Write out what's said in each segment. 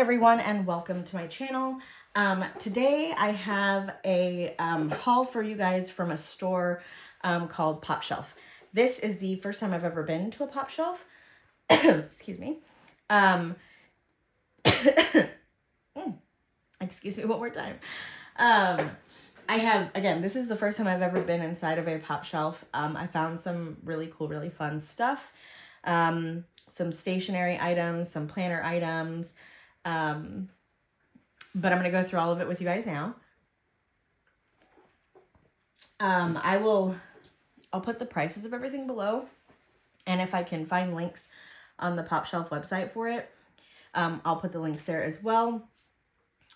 everyone and welcome to my channel. Today I have a haul for you guys from a store called Pop Shelf. This is the first time I've ever been to a Pop Shelf. Excuse me. Excuse me one more time. This is the first time I've ever been inside of a Pop Shelf. I found some really cool, really fun stuff. Some stationery items, some planner items. But I'm going to go through all of it with you guys now. I'll put the prices of everything below. And if I can find links on the Pop Shelf website for it, I'll put the links there as well.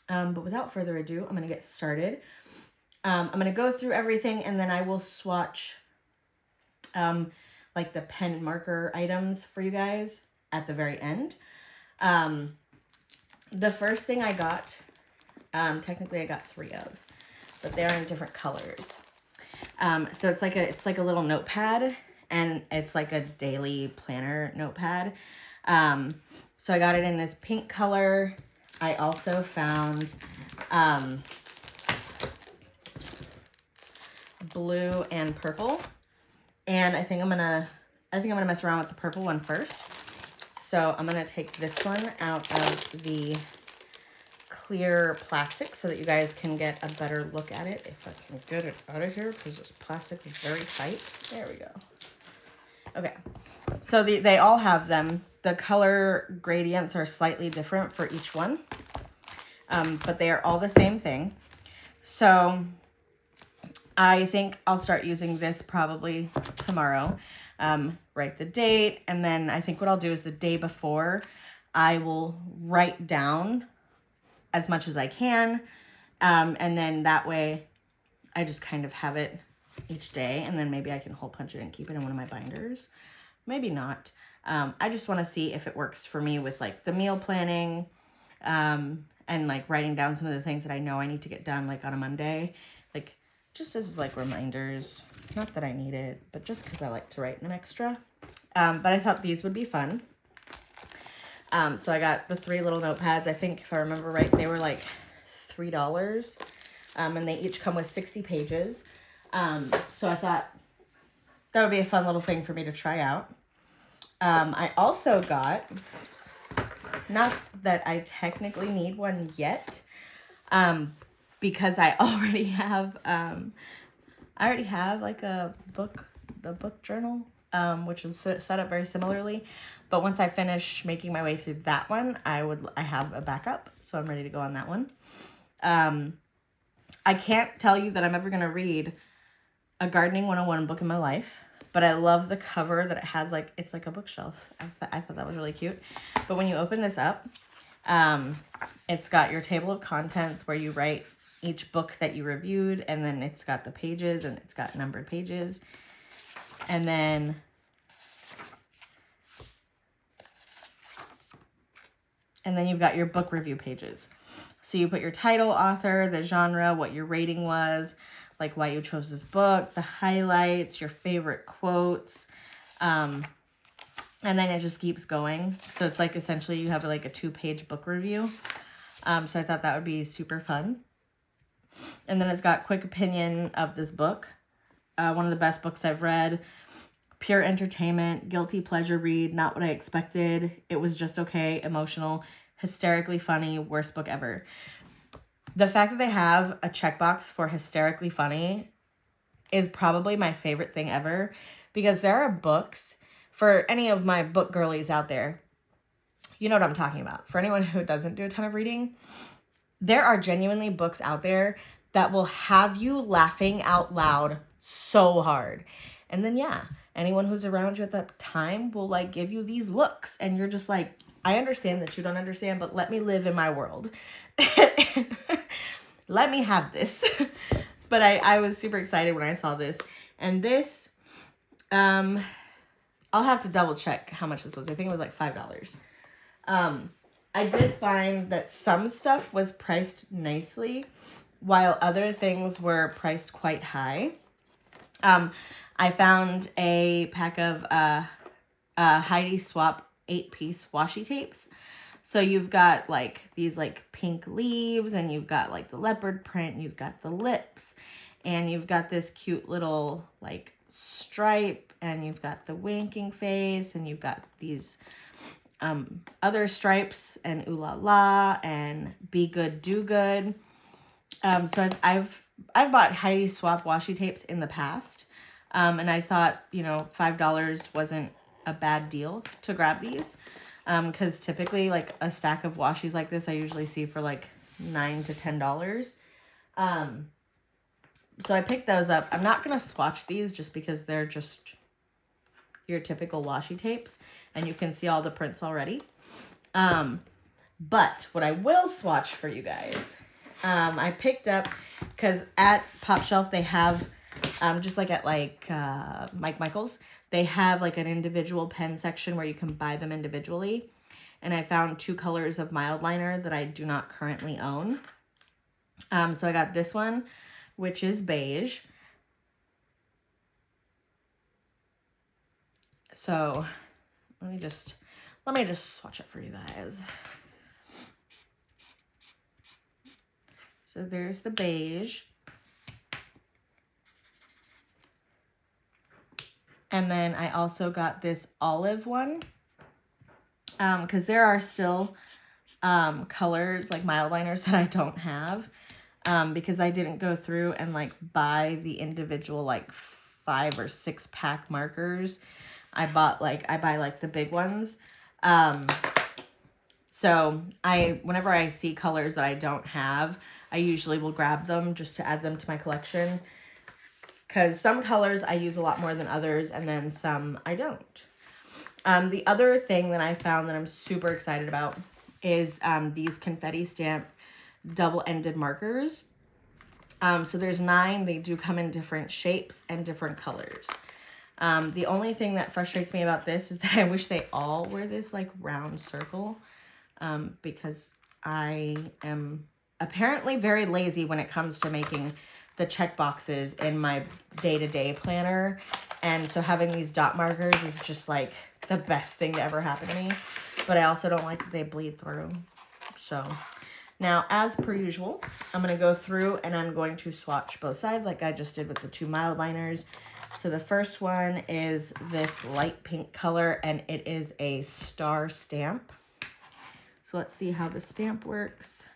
But without further ado, I'm going to get started. I'm going to go through everything and then I will swatch like the pen marker items for you guys at the very end. The first thing I got, technically I got 3 of, but they are in different colors. So it's like a little notepad, and it's like a daily planner notepad. So I got it in this pink color. I also found blue and purple, and I think I'm gonna mess around with the purple one first. So I'm gonna take this one out of the clear plastic so that you guys can get a better look at it. If I can get it out of here, because this plastic is very tight. There we go. Okay, so they all have them. The color gradients are slightly different for each one, but they are all the same thing. So I think I'll start using this probably tomorrow. Write the date, and then I think what I'll do is the day before I will write down as much as I can, and then that way I just kind of have it each day, and then maybe I can hole punch it and keep it in one of my binders. Maybe not. I just want to see if it works for me with like the meal planning, and like writing down some of the things that I know I need to get done like on a Monday, like just as like reminders. Not that I need it, but just because I like to write an extra. But I thought these would be fun. So I got the 3 little notepads. I think if I remember right, they were like $3. And they each come with 60 pages. So I thought that would be a fun little thing for me to try out. I also got, not that I technically need one yet, because I already have like a book journal, which is set up very similarly. But once I finish making my way through that one, I have a backup, so I'm ready to go on that one. I can't tell you that I'm ever gonna read a gardening 101 book in my life, but I love the cover that it has. Like, it's like a bookshelf. I thought that was really cute. But when you open this up, it's got your table of contents where you write each book that you reviewed, and then it's got the pages, and it's got numbered pages. And then you've got your book review pages. So you put your title, author, the genre, what your rating was, like why you chose this book, the highlights, your favorite quotes, and then it just keeps going. So it's like essentially you have like a 2-page book review. So I thought that would be super fun. And then it's got quick opinion of this book. One of the best books I've read. Pure entertainment, guilty pleasure read, not what I expected. It was just okay, emotional, hysterically funny, worst book ever. The fact that they have a checkbox for hysterically funny is probably my favorite thing ever, because there are books, for any of my book girlies out there, you know what I'm talking about. For anyone who doesn't do a ton of reading, there are genuinely books out there that will have you laughing out loud so hard. And then, yeah, anyone who's around you at that time will like give you these looks, and you're just like, I understand that you don't understand, but let me live in my world. Let me have this. But I was super excited when I saw this. And this, I'll have to double check how much this was. I think it was like $5. I did find that some stuff was priced nicely, while other things were priced quite high. I found a pack of Heidi Swap 8-piece washi tapes. So you've got like these like pink leaves, and you've got like the leopard print, you've got the lips, and you've got this cute little like stripe, and you've got the winking face, and you've got these other stripes, and ooh la la, and be good, do good. So I've bought Heidi Swap washi tapes in the past, and I thought, you know, $5 wasn't a bad deal to grab these, because typically like a stack of washies like this I usually see for like $9 to $10. So I picked those up. I'm not gonna swatch these just because they're just your typical washi tapes, and you can see all the prints already. But what I will swatch for you guys, I picked up, because at Pop Shelf they have, just like at like Mike Michael's, they have like an individual pen section where you can buy them individually. And I found 2 colors of mild liner that I do not currently own. So I got this one, which is beige. So let me just swatch it for you guys. So there's the beige. And then I also got this olive one, because there are still colors like mild liners that I don't have, because I didn't go through and like buy the individual like 5 or 6 pack markers. I buy like the big ones. So whenever I see colors that I don't have, I usually will grab them just to add them to my collection, because some colors I use a lot more than others, and then some I don't. The other thing that I found that I'm super excited about is these confetti stamp double-ended markers. So there's 9. They do come in different shapes and different colors. The only thing that frustrates me about this is that I wish they all were this like round circle, because I am apparently very lazy when it comes to making the check boxes in my day-to-day planner. And so having these dot markers is just like the best thing to ever happen to me. But I also don't like that they bleed through. So now, as per usual, I'm going to go through and I'm going to swatch both sides like I just did with the 2 mild liners. So the first one is this light pink color, and it is a star stamp. So let's see how the stamp works.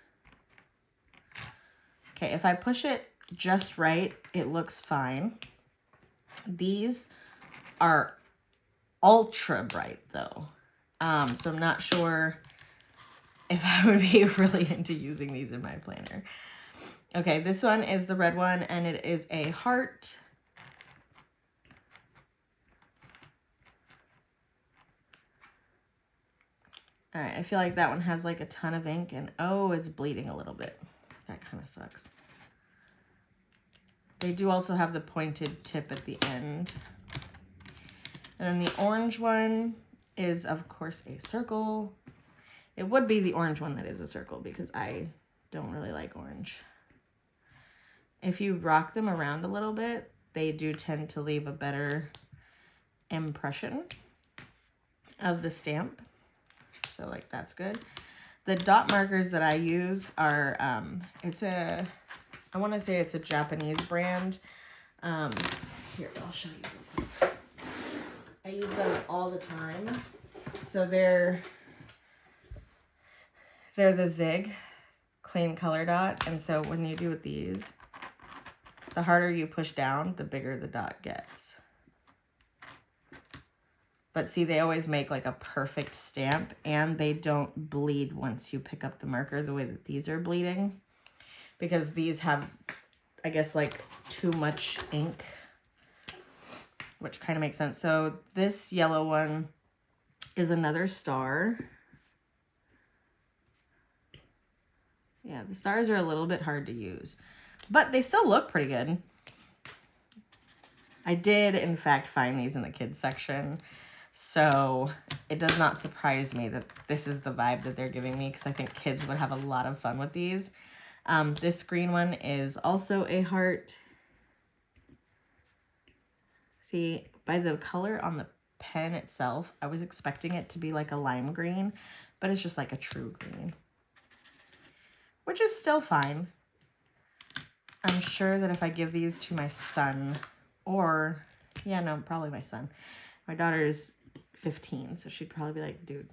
Okay, if I push it just right, it looks fine. These are ultra bright though. So I'm not sure if I would be really into using these in my planner. Okay, this one is the red one, and it is a heart. All right, I feel like that one has like a ton of ink, and oh, it's bleeding a little bit. That kind of sucks. They do also have the pointed tip at the end. And then the orange one is, of course, a circle. It would be the orange one that is a circle, because I don't really like orange. If you rock them around a little bit, they do tend to leave a better impression of the stamp. So like that's good. The dot markers that I use are, I want to say it's a Japanese brand. Here, I'll show you. I use them all the time. So they're the Zig clean color dot. And so when you do with these, the harder you push down, the bigger the dot gets. But see, they always make like a perfect stamp, and they don't bleed once you pick up the marker the way that these are bleeding, because these have, I guess, like too much ink, which kind of makes sense. So this yellow one is another star. Yeah, the stars are a little bit hard to use, but they still look pretty good. I did, in fact, find these in the kids section. So it does not surprise me that this is the vibe that they're giving me, because I think kids would have a lot of fun with these. This green one is also a heart. See, by the color on the pen itself, I was expecting it to be like a lime green, but it's just like a true green, which is still fine. I'm sure that if I give these to my son, or, yeah, no, probably my son. My daughter is 15, so she'd probably be like, dude,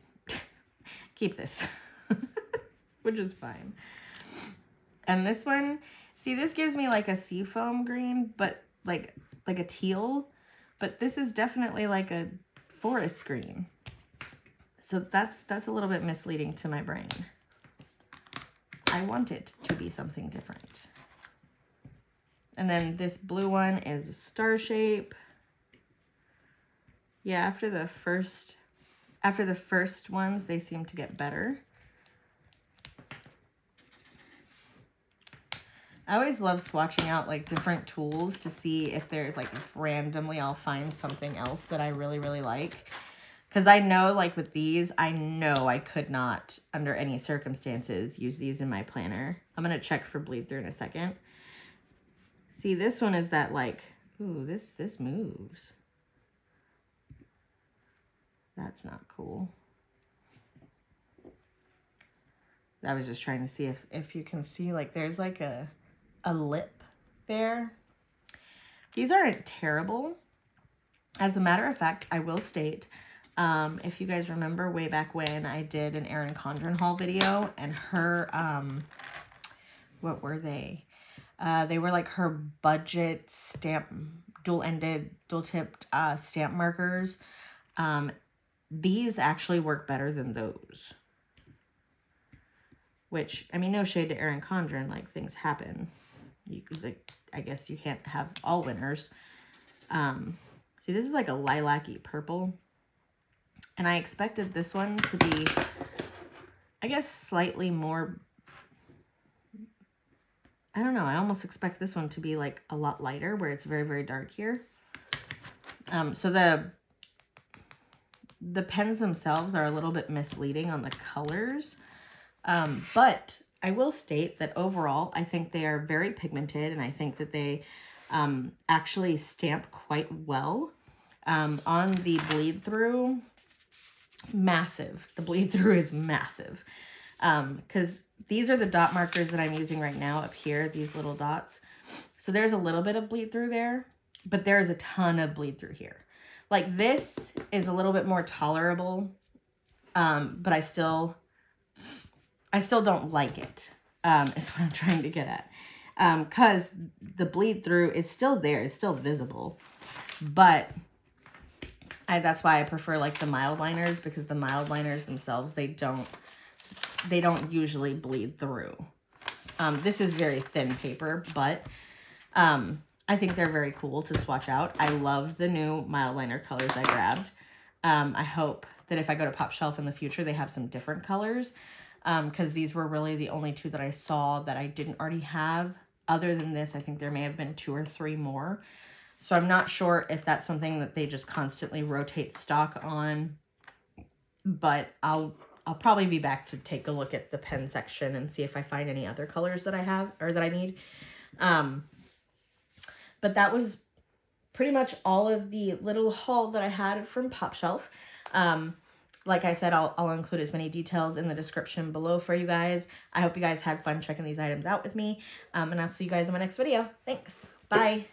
keep this, which is fine. And this one, see, this gives me like a seafoam green, but like a teal, but this is definitely like a forest green. So that's a little bit misleading to my brain. I want it to be something different. And then this blue one is a star shape. Yeah, after the first ones, they seem to get better. I always love swatching out like different tools to see if there's like, if randomly I'll find something else that I really, really like. Because I know like with these, I know I could not under any circumstances use these in my planner. I'm going to check for bleed through in a second. See, this one is that like, ooh, this moves. That's not cool. I was just trying to see if you can see like there's like a lip there. These aren't terrible. As a matter of fact, I will state, if you guys remember way back when I did an Erin Condren haul video, and her, what were they? They were like her budget stamp, dual-ended, dual-tipped stamp markers. These actually work better than those. Which, I mean, no shade to Erin Condren, like things happen. I guess you can't have all winners. See, this is like a lilac-y purple. And I expected this one to be, I guess, slightly more, I don't know. I almost expect this one to be like a lot lighter, where it's very, very dark here. So the pens themselves are a little bit misleading on the colors. But I will state that overall, I think they are very pigmented, and I think that they actually stamp quite well. On the bleed through, massive. The bleed through is massive. Because these are the dot markers that I'm using right now up here, these little dots. So there's a little bit of bleed through there, but there's a ton of bleed through here. Like this is a little bit more tolerable, but I still don't like it, is what I'm trying to get at. Because the bleed through is still there, it's still visible, but that's why I prefer like the mild liners, because the mild liners themselves, they don't usually bleed through. This is very thin paper, but I think they're very cool to swatch out. I love the new mild liner colors I grabbed. I hope that if I go to Pop Shelf in the future, they have some different colors, because these were really the only two that I saw that I didn't already have. Other than this, I think there may have been 2 or 3 more. So I'm not sure if that's something that they just constantly rotate stock on, but I'll probably be back to take a look at the pen section and see if I find any other colors that I have or that I need. But that was pretty much all of the little haul that I had from Pop Shelf. Like I said, I'll include as many details in the description below for you guys. I hope you guys had fun checking these items out with me. And I'll see you guys in my next video. Thanks. Bye.